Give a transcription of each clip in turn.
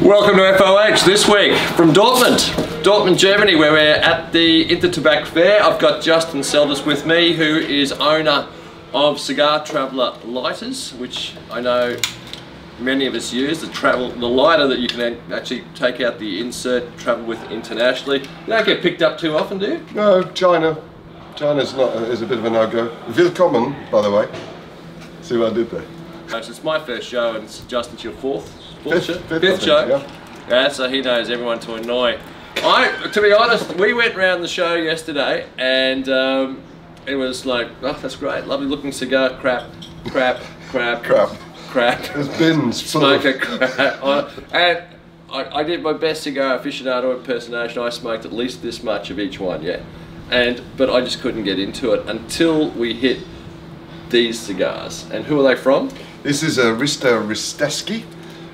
Welcome to FOH this week from Dortmund, Germany, where we're at the Intertobak Fair. I've got Justin Seldis with me, who is owner of Cigar Traveller lighters, which I know many of us use. The lighter that you can actually take out the insert, travel with internationally. You don't get picked up too often, do you? No, China's is a bit of a no-go. Willkommen, by the way. See what I did there? It's my first show, and Justin's your fifth show. Yeah, so he knows everyone to annoy. To be honest, we went round the show yesterday, and it was like, oh, that's great, lovely looking cigar, crap. There's bins smoker crap. And I did my best cigar aficionado impersonation. I smoked at least this much of each one, yeah. But I just couldn't get into it until we hit these cigars. And who are they from? This is a Rister Risteski,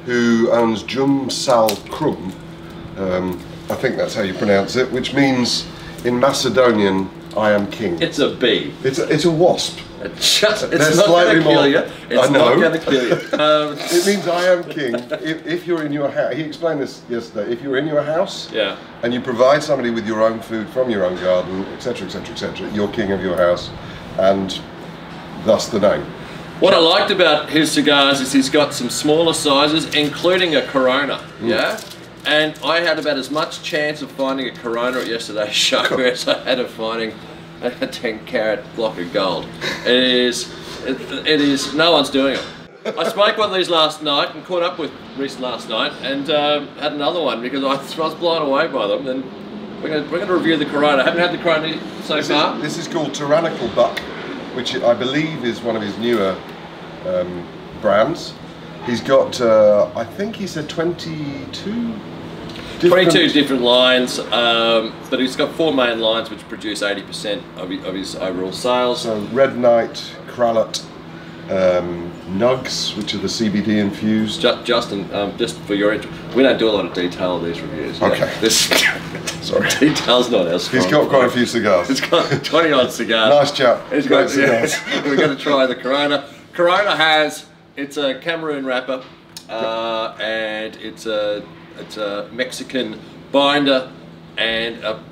who owns Jum Sal Krum. I think that's how you pronounce it, which means in Macedonian, I am king. It's a bee. It's a wasp. It's not going to kill you. It's not going to kill you. It means I am king. If you're in your house, he explained this yesterday, if you're in your house, yeah, and you provide somebody with your own food from your own garden, etc, etc, etc, you're king of your house, and thus the name. What I liked about his cigars is he's got some smaller sizes, including a Corona, yeah? And I had about as much chance of finding a Corona at yesterday's show as I had of finding a 10-carat block of gold. It is, no one's doing it. I smoked one of these last night and caught up with Reese last night, and had another one because I was blown away by them. And we're going to review the Corona. I haven't had the Corona so far. This is called Tyrannical Buck, which I believe is one of his newer brands. He's got, I think he said 22 different lines, but he's got 4 main lines which produce 80% of his overall sales. So Red Knight, Kralet, Nugs, which are the CBD infused. Justin, just for your interest, we don't do a lot of detail in these reviews. Okay. Sorry. Detail's not our strong. He's got quite a few cigars. He's got 20 odd cigars. Nice chap. He's got cigars. We're going to try the Corona. Corona it's a Cameroon wrapper, and it's a Mexican binder and a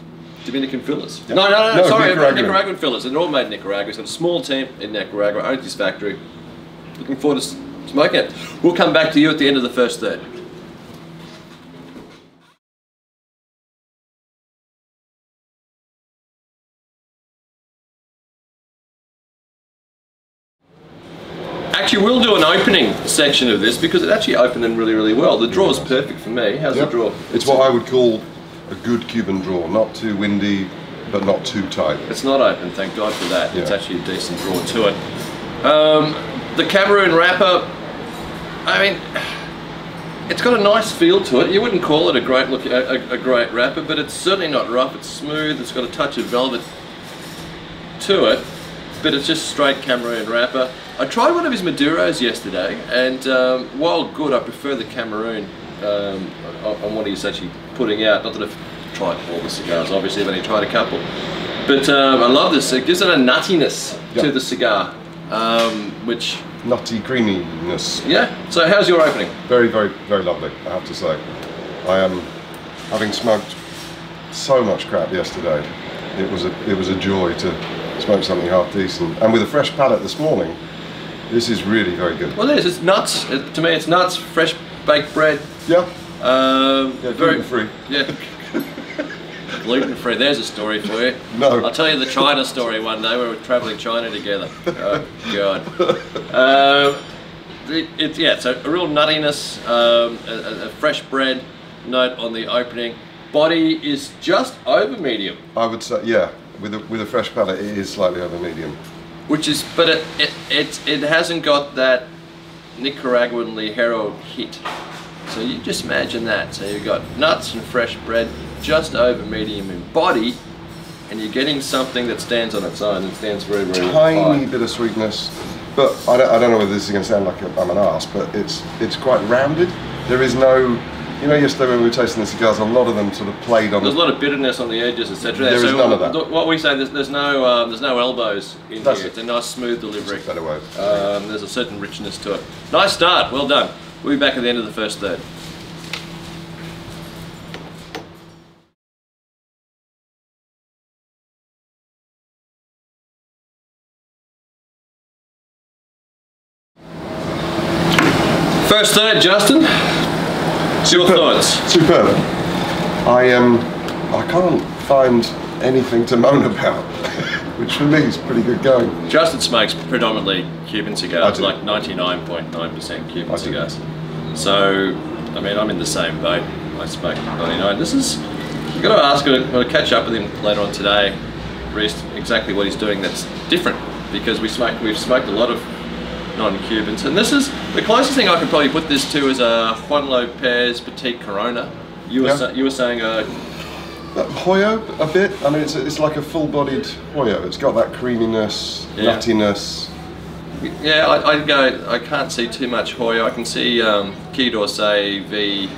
Dominican fillers. Yep. No, sorry, Nicaraguan fillers. They're all made in Nicaragua. He's got a small team in Nicaragua, owns his factory. Looking forward to smoking it. We'll come back to you at the end of the first third. Actually, we'll do an opening section of this because it actually opened in really, really well. The draw is perfect for me. How's the draw? It's what I would call a good Cuban draw. Not too windy, but not too tight. It's not open, thank God for that. Yeah. It's actually a decent draw to it. The Cameroon wrapper, I mean, it's got a nice feel to it. You wouldn't call it a great look, a great wrapper, but it's certainly not rough. It's smooth. It's got a touch of velvet to it, but it's just straight Cameroon wrapper. I tried one of his Maduros yesterday, and while good, I prefer the Cameroon on what he's actually putting out. Not that I've tried all the cigars, obviously, I've only tried a couple. But I love this. It gives it a nuttiness to the cigar, which... Nutty creaminess. Yeah. So how's your opening? Very, very, very lovely, I have to say. I am, having smoked so much crap yesterday, it was a joy to smoke something half decent. And with a fresh palate this morning, this is really very good. Well, it is. It's nuts. To me, it's nuts. Fresh baked bread. Yeah. Very gluten-free. Yeah. Gluten-free. There's a story for you. No. I'll tell you the China story one day. We were travelling China together. Oh God. It's a real nuttiness. A fresh bread note on the opening. Body is just over medium. I would say, yeah. With a fresh palate, it is slightly over medium. But it hasn't got that Nicaraguan Ligero hit. So you just imagine that. So you've got nuts and fresh bread, just over medium in body, and you're getting something that stands on its own and stands very, very tiny high. Bit of sweetness. But I don't know whether this is going to sound like I'm an arse, but it's quite rounded. There is no. You know, yesterday when we were tasting the cigars, a lot of them sort of played on. There's a lot of bitterness on the edges, etc. There is none of that. What we say, there's no elbows in here. It's a nice smooth delivery. That's a better way. There's a certain richness to it. Nice start. Well done. We'll be back at the end of the first third. First third, Justin. Your thoughts? Superb. I can't find anything to moan about, which for me is pretty good going. Justin smokes predominantly Cuban cigars, like 99.9% Cuban cigars. So, I mean, I'm in the same boat. I smoke 99. This is, you've got to ask, I'm going to catch up with him later on today, Reese, exactly what he's doing that's different, because we've smoked a lot of non-Cubans, and this is the closest thing I could probably put this to is a Juan Lopez Petite Corona. You were saying Hoyo a bit. I mean, it's like a full-bodied Hoyo. It's got that creaminess, nuttiness. Yeah, I'd go. I can't see too much Hoyo. I can see Quai d'Orsay V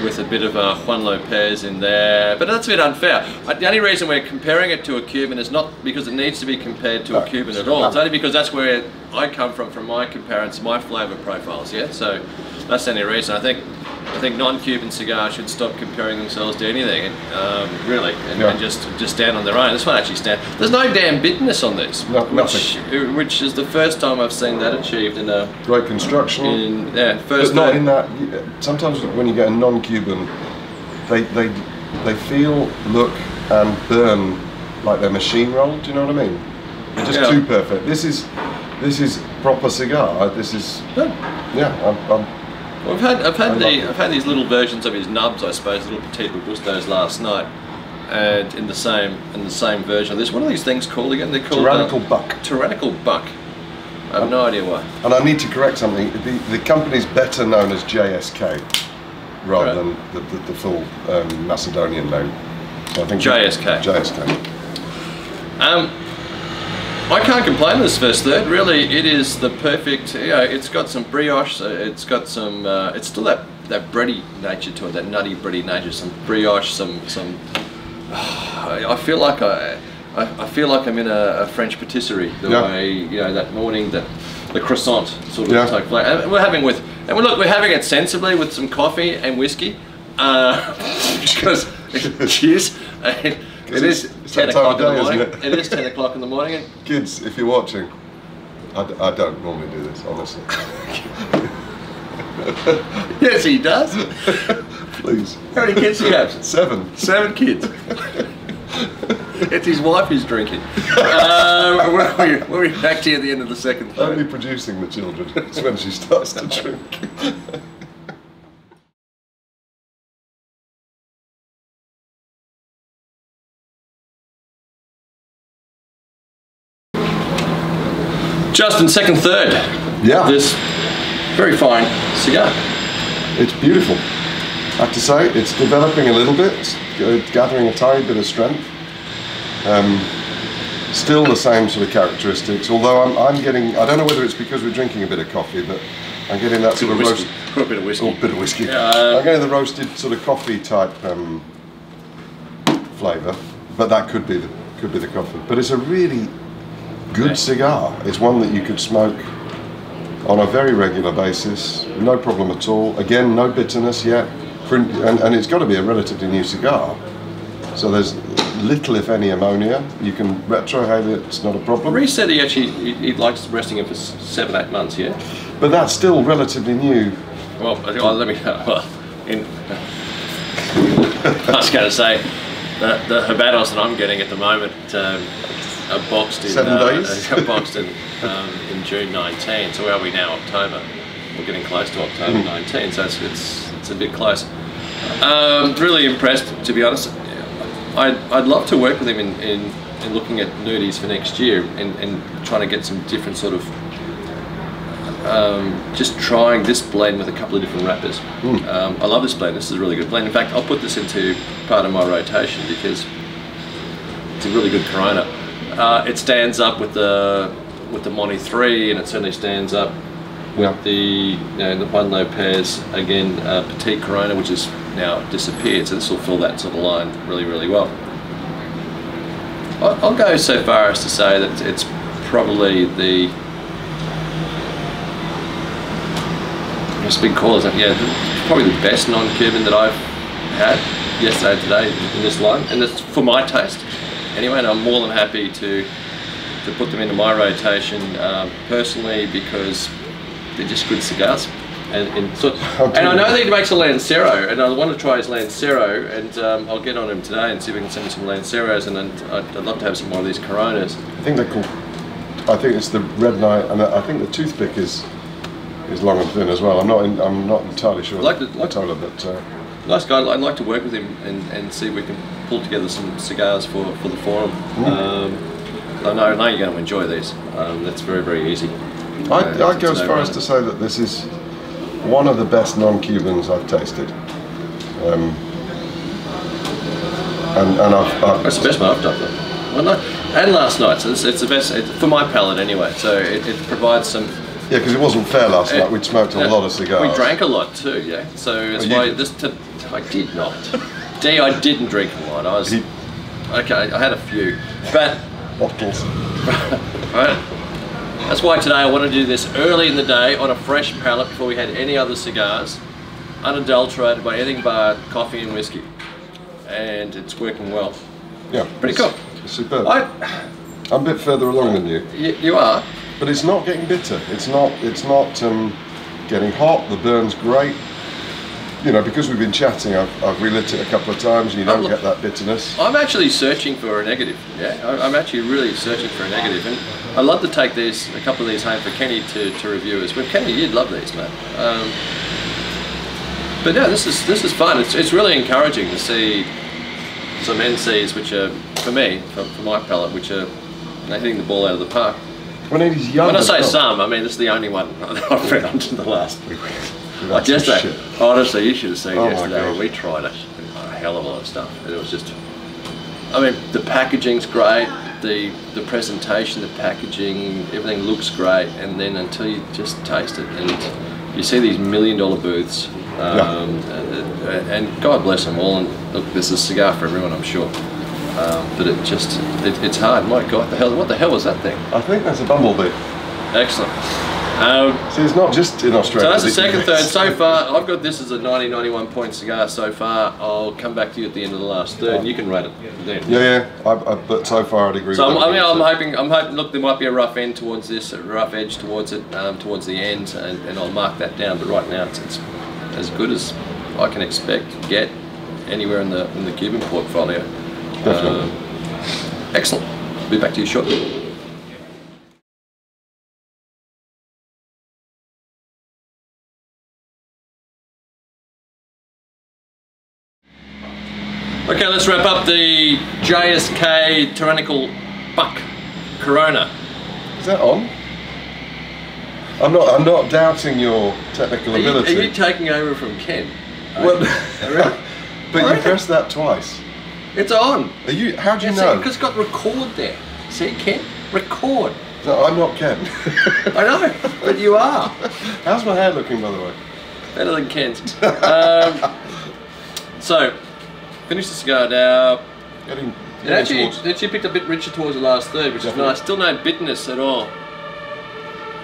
with a bit of a Juan Lopez in there, but that's a bit unfair. The only reason we're comparing it to a Cuban is not because it needs to be compared to a Cuban at all. It's only because that's where I come from my comparisons, my flavour profiles. Yeah, so that's the only reason. I think non-Cuban cigars should stop comparing themselves to anything, really, and just stand on their own. This one actually stands. There's no damn bitterness on this, which is the first time I've seen that achieved in a great construction. First. But not in that. Sometimes when you get a non-Cuban, they feel, look, and burn like they're machine rolled. Do you know what I mean? They're just too perfect. This is proper cigar. This is Well, I've had these little versions of his nubs, I suppose, little Petit Robustos last night, and in the same version of this. What are these things called again? They're called Tyrannical Buck. Tyrannical Buck. I have no idea why. And I need to correct something. The company's better known as JSK rather than the full Macedonian name. So I think JSK. JSK. I can't complain with this first third. Really, it is the perfect. It's got some brioche. It's got some. It's still that bready nature to it, that nutty bready nature. Some brioche. Some. I feel like I feel like I'm in a French patisserie. The way that morning, the croissant sort of type flavor. And we're having it sensibly with some coffee and whiskey. Because cheers. It is 10 o'clock in the morning. It is 10 o'clock in the morning. And kids, if you're watching, I don't normally do this, honestly. Yes, he does. Please. How many kids do you have? 7. 7 kids. It's his wife who's drinking. We're back to you at the end of the second third. Only producing the children. It's when she starts to drink. Justin, second third. Yeah. This very fine cigar. It's beautiful. I have to say, it's developing a little bit, it's gathering a tiny bit of strength. Still the same sort of characteristics, although I'm getting, I don't know whether it's because we're drinking a bit of coffee, but I'm getting that sort of roast. A bit of whiskey. Oh, a bit of whiskey. I'm getting the roasted sort of coffee type flavour, but that could be the coffee. But it's a really good cigar. It's one that you could smoke on a very regular basis, no problem at all. Again, no bitterness yet, and it's got to be a relatively new cigar. So there's little, if any, ammonia. You can retrohale it, it's not a problem. Reese said he likes resting it for 7-8 months, yeah? But that's still relatively new. Well, let me, I was going to say, the Habanos that I'm getting at the moment are boxed in 7 days? boxed in June 19, so where are we now? October. We're getting close to October 19, so it's a bit close. Really impressed, to be honest. I'd love to work with him in looking at nudies for next year and trying to get some different sort of just trying this blend with a couple of different wrappers. I love this blend. This is a really good blend. In fact, I'll put this into part of my rotation because it's a really good Corona. It stands up with the Monty 3, and it certainly stands up with the Juan Lopez, again, Petite Corona, which has now disappeared, so this will fill that sort of line really, really well. I'll go so far as to say that it's probably the, it's been called, probably the best non-Cuban that I've had yesterday and today in this line, and it's for my taste anyway, and I'm more than happy to put them into my rotation personally because they're just good cigars. and I know that he makes a Lancero, and I want to try his Lancero, and I'll get on him today and see if we can send me some Lanceros, and then I'd love to have some more of these Coronas. I think they're called. I think it's the Red Knight, and I think the toothpick is long and thin as well. I'm not entirely sure. But nice guy. I'd like to work with him and see if we can pull together some cigars for the forum. I know you're going to enjoy these. That's very, very easy. I'd go as far as to say that this is one of the best non-Cubans I've tasted. And it's the best one I've done. And last night, so it's the best for my palate anyway. So it provides some. Yeah, because it wasn't fair last night. We'd smoked a lot of cigars. We drank a lot too. Yeah, so that's why I did not. I didn't drink a lot. Okay. I had a few, but bottles. Right. That's why today I want to do this early in the day on a fresh palate before we had any other cigars, unadulterated by anything but coffee and whiskey, and it's working well. Yeah, pretty cool. Superb. I'm a bit further along than you. You are, but it's not getting bitter. It's not getting hot. The burn's great. You know, because we've been chatting, I've relit it a couple of times, and you don't get that bitterness. I'm actually searching for a negative. Yeah, I'm actually really searching for a negative, and I'd love to take a couple of these home for Kenny to review as well. Kenny, you'd love these, mate. But yeah, this is fun. It's really encouraging to see some NCs which are, for me, for my palate, which are hitting the ball out of the park. When he's young. When I say some, I mean this is the only one that I've found in the last week. Honestly, you should have seen yesterday when we tried a hell of a lot of stuff. It was just, I mean, the packaging's great, the presentation, the packaging, everything looks great, and then until you just taste it, and you see these $1 million booths, and God bless them all. And look, there's a cigar for everyone, I'm sure. But it's hard. My God, what the hell was that thing? I think that's a bumblebee. Excellent. See, it's not just in Australia. So that's the second, third. So far, I've got this as a 90-91 point cigar so far. I'll come back to you at the end of the last third, and you can rate it then. Yeah. but so far I'd agree. So with I'm hoping. Look, there might be a rough end towards this, a rough edge towards it, towards the end, and I'll mark that down. But right now, it's as good as I can expect to get anywhere in the Cuban portfolio. Definitely. Excellent. Be back to you shortly. Okay, let's wrap up the JSK Tyrannical Buck Corona. Is that on? I'm not doubting your technical ability. Are you taking over from Ken? Well, but you pressed that twice. It's on. Are you? How do you know? Because it's got record there. See, Ken? Record. No, I'm not Ken. I know, but you are. How's my hair looking, by the way? Better than Ken's. So. Finish the cigar now. It actually picked a bit richer towards the last third, which is nice. Still no bitterness at all.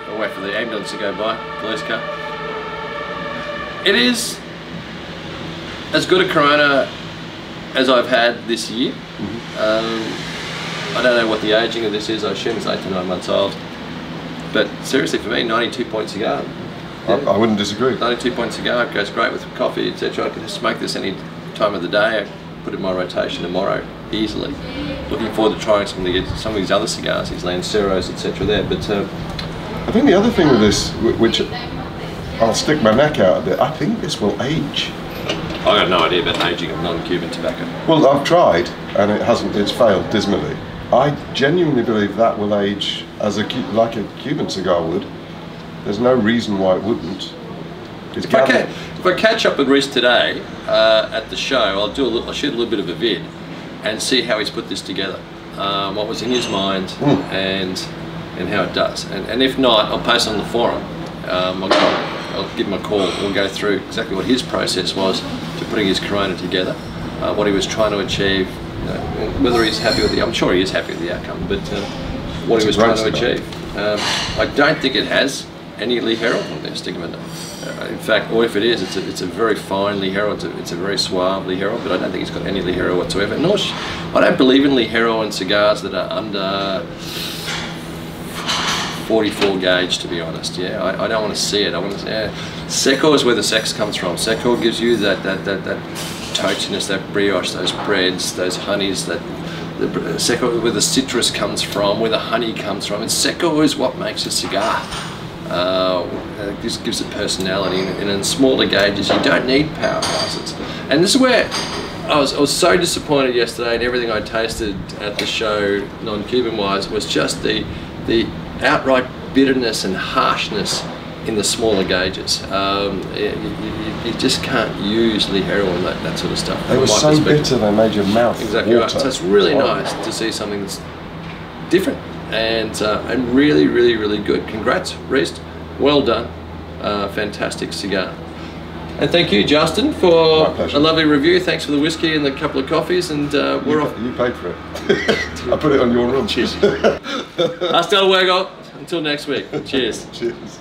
I'll wait for the ambulance to go by, police car. It is as good a Corona as I've had this year. I don't know what the aging of this is. I assume it's 8 to 9 months old. But seriously, for me, 92 point cigar. Yeah. I wouldn't disagree. 92 point cigar goes great with coffee, etc. I could smoke this any time of the day. I put it in my rotation tomorrow easily. Looking forward to trying some of these other cigars, these Lanceros, etc. there. But I think the other thing with this, which I'll stick my neck out a bit, I think this will age. I got no idea about aging of non-Cuban tobacco. Well, I've tried and it hasn't. It's failed dismally. I genuinely believe that will age as like a Cuban cigar would. There's no reason why it wouldn't. If I catch up with Reese today at the show, I'll shoot a little bit of a vid and see how he's put this together, what was in his mind, and how it does. And if not, I'll post on the forum. I'll give him a call. We'll go through exactly what his process was to putting his Corona together, what he was trying to achieve, whether he's happy with I'm sure he is happy with the outcome, but what he was trying to achieve. I don't think it has any Ligero on there, Stigma. In fact, or if it is, it's a very fine Ligero, it's a very suave Ligero, but I don't think it's got any Ligero whatsoever. I don't believe in Ligero and cigars that are under 44 gauge, to be honest. Yeah, I don't want to see it. I want to say, Secco is where the sex comes from. Secco gives you that toastiness, that brioche, those breads, those honeys, the Secco, where the citrus comes from, where the honey comes from. And Secco is what makes a cigar. This gives it personality, and in smaller gauges you don't need powerhouses. And this is where I was so disappointed yesterday, and everything I tasted at the show, non-Cuban wise, was just the outright bitterness and harshness in the smaller gauges. You just can't use Ligero and that sort of stuff. They were so bitter they made your mouth exactly water. Right. So it's really nice to see something that's different and really, really, really good. Congrats, Reece. Well done. Fantastic cigar. And thank you, Justin, for a lovely review. Thanks for the whiskey and the couple of coffees, and we're off. You paid for it. I put it on your room. Cheers. Hasta luego. Until next week. Cheers. Cheers.